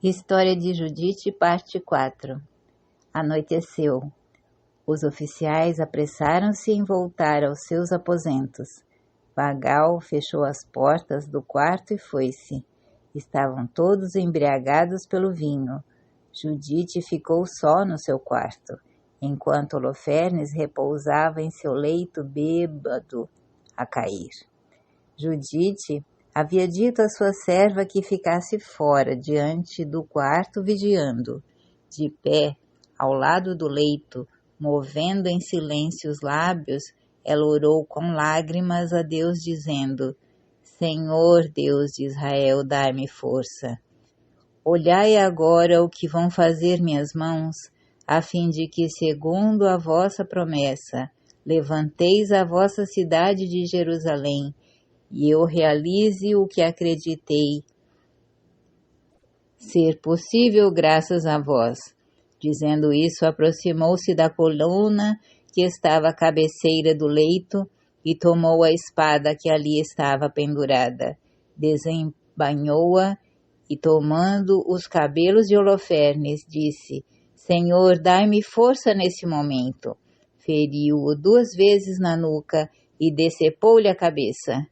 História de Judite, parte 4. Anoiteceu. Os oficiais apressaram-se em voltar aos seus aposentos. Vagal fechou as portas do quarto e foi-se. Estavam todos embriagados pelo vinho. Judite ficou só no seu quarto, enquanto Holofernes repousava em seu leito bêbado a cair. Judite havia dito à sua serva que ficasse fora, diante do quarto, vigiando. De pé, ao lado do leito, movendo em silêncio os lábios, ela orou com lágrimas a Deus, dizendo: Senhor Deus de Israel, dai-me força. Olhai agora o que vão fazer minhas mãos, a fim de que, segundo a vossa promessa, levanteis a vossa cidade de Jerusalém, e eu realize o que acreditei ser possível graças a vós. Dizendo isso, aproximou-se da coluna que estava à cabeceira do leito e tomou a espada que ali estava pendurada. Desembainhou-a e, tomando os cabelos de Holofernes, disse: Senhor, dai-me força nesse momento. Feriu-o 2 vezes na nuca e decepou-lhe a cabeça.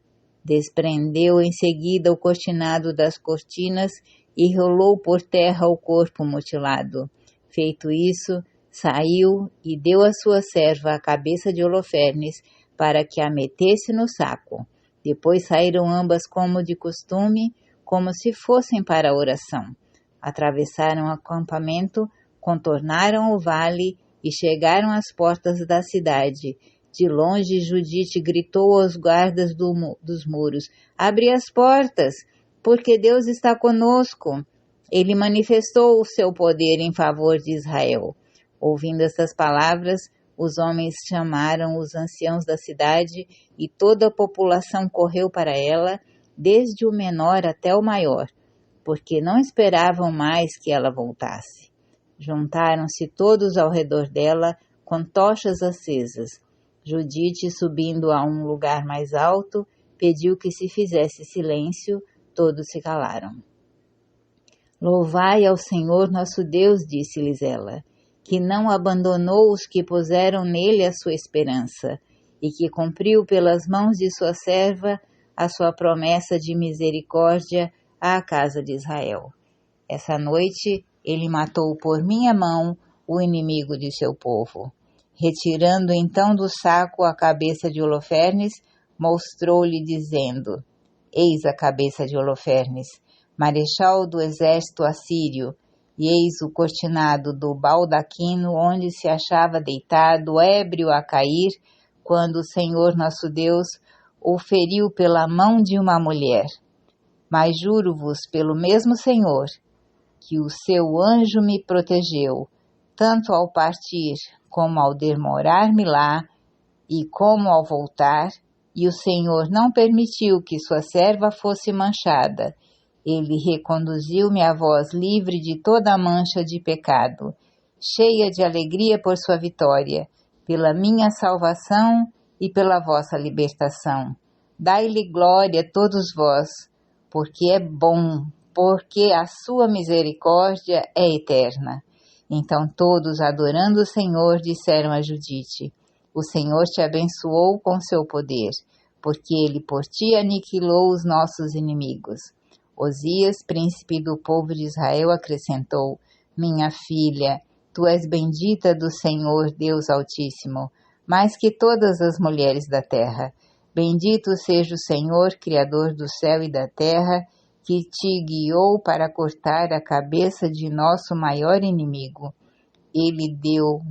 Desprendeu em seguida o cortinado das cortinas e rolou por terra o corpo mutilado. Feito isso, saiu e deu à sua serva a cabeça de Holofernes para que a metesse no saco. Depois saíram ambas como de costume, como se fossem para a oração. Atravessaram o acampamento, contornaram o vale e chegaram às portas da cidade. De longe, Judite gritou aos guardas dos muros: Abre as portas, porque Deus está conosco. Ele manifestou o seu poder em favor de Israel. Ouvindo essas palavras, os homens chamaram os anciãos da cidade e toda a população correu para ela, desde o menor até o maior, porque não esperavam mais que ela voltasse. Juntaram-se todos ao redor dela com tochas acesas. Judite, subindo a um lugar mais alto, pediu que se fizesse silêncio. Todos se calaram. Louvai ao Senhor nosso Deus, disse-lhes ela, que não abandonou os que puseram nele a sua esperança, e que cumpriu pelas mãos de sua serva a sua promessa de misericórdia à casa de Israel. Essa noite ele matou por minha mão o inimigo de seu povo. Retirando então do saco a cabeça de Holofernes, mostrou-lhe dizendo: Eis a cabeça de Holofernes, marechal do exército assírio, e eis o cortinado do baldaquino onde se achava deitado, ébrio a cair, quando o Senhor nosso Deus o feriu pela mão de uma mulher. Mas juro-vos pelo mesmo Senhor, que o seu anjo me protegeu, tanto ao partir como ao demorar-me lá, e como ao voltar, e o Senhor não permitiu que sua serva fosse manchada. Ele reconduziu-me a vós livre de toda a mancha de pecado, cheia de alegria por sua vitória, pela minha salvação e pela vossa libertação. Dai-lhe glória todos vós, porque é bom, porque a sua misericórdia é eterna. Então todos, adorando o Senhor, disseram a Judite: O Senhor te abençoou com seu poder, porque ele por ti aniquilou os nossos inimigos. Osias, príncipe do povo de Israel, acrescentou: Minha filha, tu és bendita do Senhor Deus Altíssimo, mais que todas as mulheres da terra. Bendito seja o Senhor, Criador do céu e da terra, que te guiou para cortar a cabeça de nosso maior inimigo. Ele deu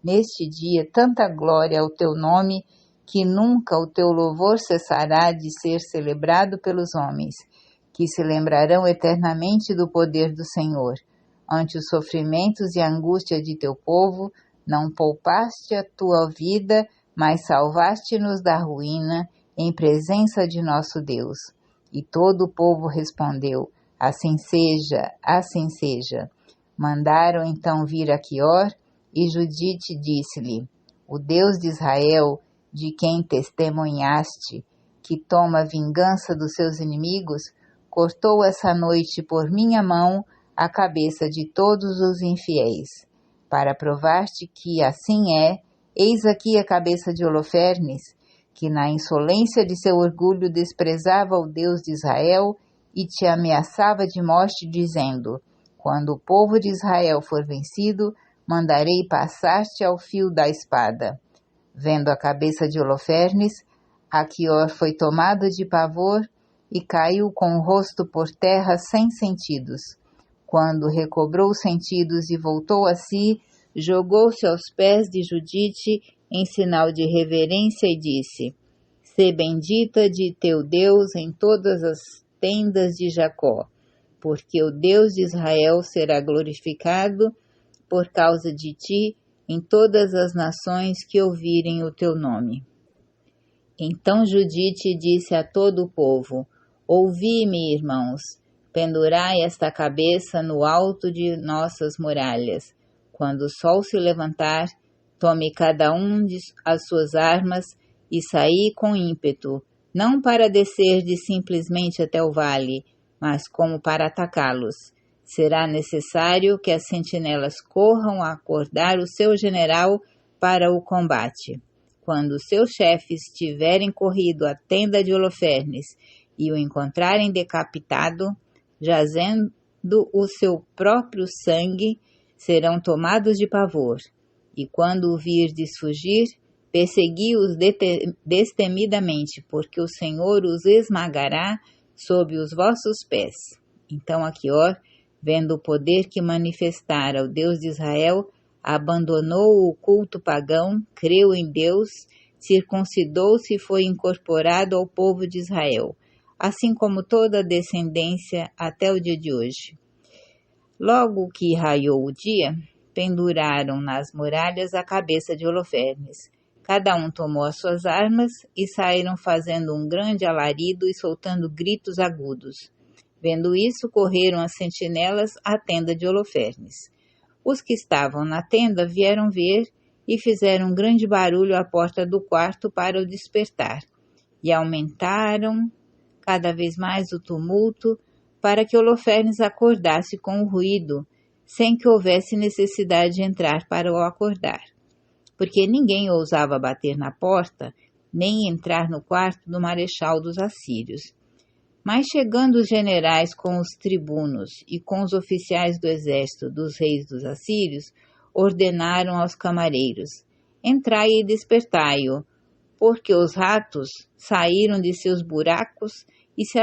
neste dia tanta glória ao teu nome, que nunca o teu louvor cessará de ser celebrado pelos homens, que se lembrarão eternamente do poder do Senhor. Ante os sofrimentos e a angústia de teu povo, não poupaste a tua vida, mas salvaste-nos da ruína em presença de nosso Deus. E todo o povo respondeu: Assim seja, assim seja. Mandaram então vir Aquior, e Judite disse-lhe: O Deus de Israel, de quem testemunhaste, que toma vingança dos seus inimigos, cortou essa noite por minha mão a cabeça de todos os infiéis. Para provar-te que assim é, eis aqui a cabeça de Holofernes, que na insolência de seu orgulho desprezava o Deus de Israel e te ameaçava de morte, dizendo: quando o povo de Israel for vencido, mandarei passar-te ao fio da espada. Vendo a cabeça de Holofernes, Aquior foi tomado de pavor e caiu com o rosto por terra sem sentidos. Quando recobrou os sentidos e voltou a si, jogou-se aos pés de Judite em sinal de reverência e disse: sê bendita de teu Deus em todas as tendas de Jacó, porque o Deus de Israel será glorificado por causa de ti em todas as nações que ouvirem o teu nome. Então Judite disse a todo o povo: ouvi-me, irmãos, pendurai esta cabeça no alto de nossas muralhas. Quando o sol se levantar, tome cada um as suas armas e saí com ímpeto, não para descerdes simplesmente até o vale, mas como para atacá-los. Será necessário que as sentinelas corram a acordar o seu general para o combate. Quando os seus chefes tiverem corrido à tenda de Holofernes e o encontrarem decapitado, jazendo o seu próprio sangue, serão tomados de pavor. E quando o virdes fugir, persegui-os destemidamente, porque o Senhor os esmagará sob os vossos pés. Então Aquior, vendo o poder que manifestara o Deus de Israel, abandonou o culto pagão, creu em Deus, circuncidou-se e foi incorporado ao povo de Israel, assim como toda a descendência até o dia de hoje. Logo que raiou o dia, penduraram nas muralhas a cabeça de Holofernes. Cada um tomou as suas armas e saíram fazendo um grande alarido e soltando gritos agudos. Vendo isso, correram as sentinelas à tenda de Holofernes. Os que estavam na tenda vieram ver e fizeram um grande barulho à porta do quarto para o despertar, e aumentaram cada vez mais o tumulto para que Holofernes acordasse com o ruído, sem que houvesse necessidade de entrar para o acordar, porque ninguém ousava bater na porta, nem entrar no quarto do marechal dos assírios. Mas chegando os generais com os tribunos e com os oficiais do exército dos reis dos assírios, ordenaram aos camareiros: entrai e despertai-o, porque os ratos saíram de seus buracos e se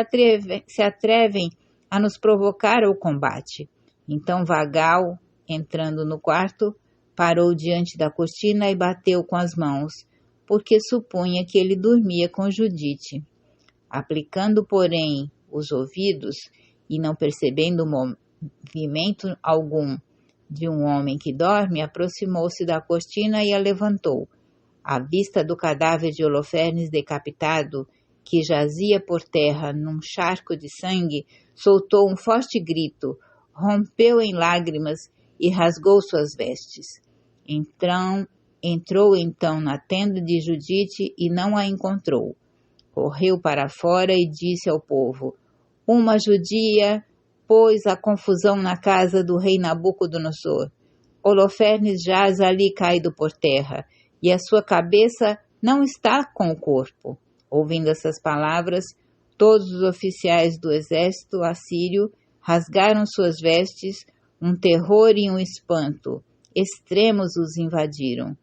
atrevem a nos provocar ao combate. Então Vagal, entrando no quarto, parou diante da cortina e bateu com as mãos, porque supunha que ele dormia com Judite. Aplicando, porém, os ouvidos e não percebendo movimento algum de um homem que dorme, aproximou-se da cortina e a levantou. À vista do cadáver de Holofernes decapitado, que jazia por terra num charco de sangue, soltou um forte grito, rompeu em lágrimas e rasgou suas vestes. Entrou então na tenda de Judite e não a encontrou. Correu para fora e disse ao povo: uma judia pôs a confusão na casa do rei Nabucodonosor. Holofernes jaz ali caído por terra, e a sua cabeça não está com o corpo. Ouvindo essas palavras, todos os oficiais do exército assírio rasgaram suas vestes, um terror e um espanto extremos os invadiram,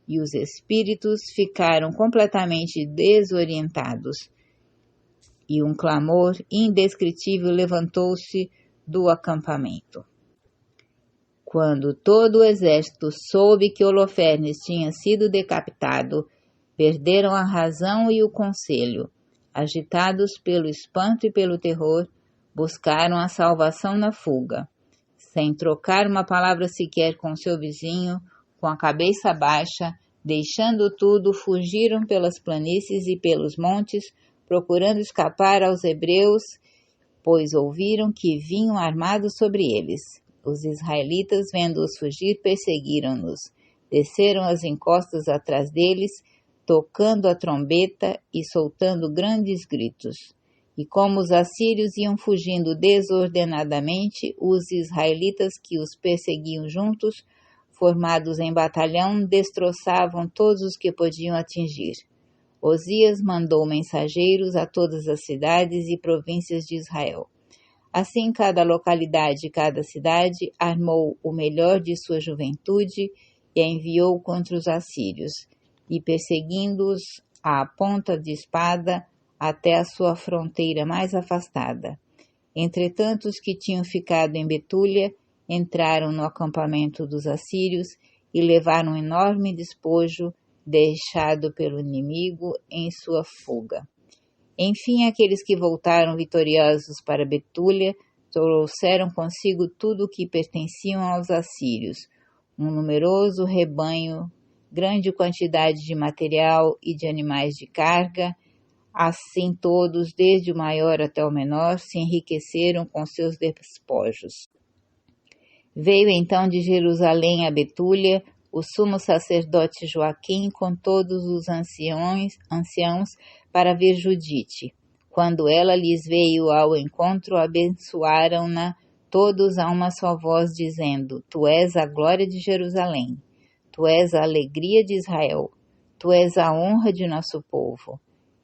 e os espíritos ficaram completamente desorientados. E um clamor indescritível levantou-se do acampamento. Quando todo o exército soube que Holofernes tinha sido decapitado, perderam a razão e o conselho. Agitados pelo espanto e pelo terror, buscaram a salvação na fuga. Sem trocar uma palavra sequer com seu vizinho, com a cabeça baixa, deixando tudo, fugiram pelas planícies e pelos montes, procurando escapar aos hebreus, pois ouviram que vinham armados sobre eles. Os israelitas, vendo-os fugir, perseguiram-nos. Desceram as encostas atrás deles, tocando a trombeta e soltando grandes gritos. E como os assírios iam fugindo desordenadamente, os israelitas que os perseguiam juntos, formados em batalhão, destroçavam todos os que podiam atingir. Osias mandou mensageiros a todas as cidades e províncias de Israel. Assim, cada localidade e cada cidade armou o melhor de sua juventude e a enviou contra os assírios, e perseguindo-os à ponta de espada até a sua fronteira mais afastada. Entretanto, os que tinham ficado em Betúlia entraram no acampamento dos assírios e levaram um enorme despojo deixado pelo inimigo em sua fuga. Enfim, aqueles que voltaram vitoriosos para Betúlia trouxeram consigo tudo o que pertenciam aos assírios, um numeroso rebanho, grande quantidade de material e de animais de carga. Assim todos, desde o maior até o menor, se enriqueceram com seus despojos. Veio então de Jerusalém a Betúlia o sumo sacerdote Joaquim com todos os anciãos para ver Judite. Quando ela lhes veio ao encontro, abençoaram-na todos a uma só voz, dizendo: Tu és a glória de Jerusalém, tu és a alegria de Israel, tu és a honra de nosso povo.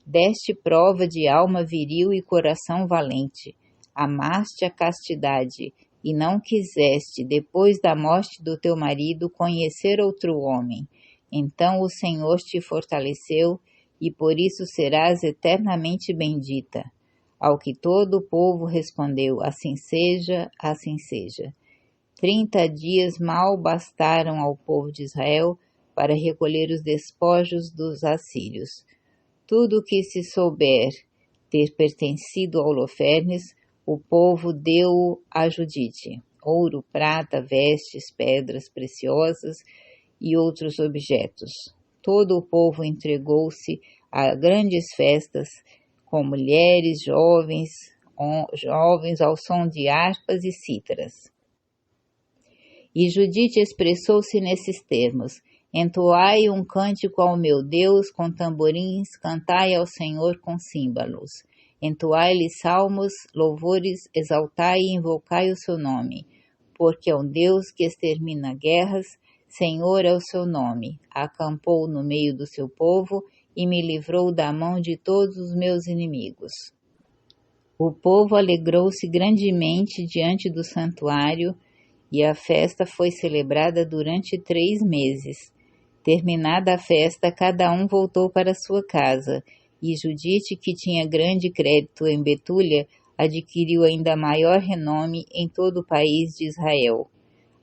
Deste prova de alma viril e coração valente, amaste a castidade, e não quiseste, depois da morte do teu marido, conhecer outro homem. Então o Senhor te fortaleceu, e por isso serás eternamente bendita. Ao que todo o povo respondeu: Assim seja, assim seja. 30 dias mal bastaram ao povo de Israel para recolher os despojos dos assírios. Tudo o que se souber ter pertencido a Holofernes, o povo deu a Judite: ouro, prata, vestes, pedras preciosas e outros objetos. Todo o povo entregou-se a grandes festas, com mulheres, jovens ao som de harpas e cítaras. E Judite expressou-se nesses termos: Entoai um cântico ao meu Deus com tamborins, cantai ao Senhor com símbolos. Entoai-lhe salmos, louvores, exaltai e invocai o seu nome, porque é um Deus que extermina guerras, Senhor é o seu nome. Acampou no meio do seu povo e me livrou da mão de todos os meus inimigos. O povo alegrou-se grandemente diante do santuário, e a festa foi celebrada durante 3 meses. Terminada a festa, cada um voltou para sua casa, e Judite, que tinha grande crédito em Betúlia, adquiriu ainda maior renome em todo o país de Israel.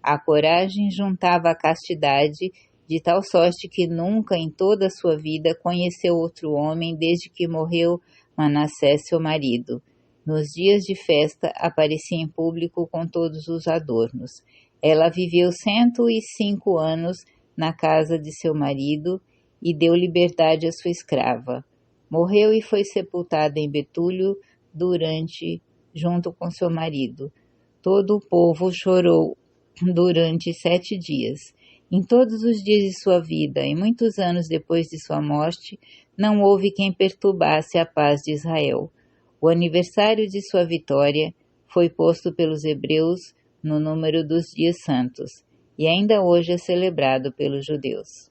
A coragem juntava a castidade, de tal sorte que nunca em toda a sua vida conheceu outro homem desde que morreu Manassés, seu marido. Nos dias de festa aparecia em público com todos os adornos. Ela viveu 105 anos na casa de seu marido e deu liberdade à sua escrava. Morreu e foi sepultada em Betúlio junto com seu marido. Todo o povo chorou durante 7 dias. Em todos os dias de sua vida, e muitos anos depois de sua morte, não houve quem perturbasse a paz de Israel. O aniversário de sua vitória foi posto pelos hebreus no número dos dias santos, e ainda hoje é celebrado pelos judeus.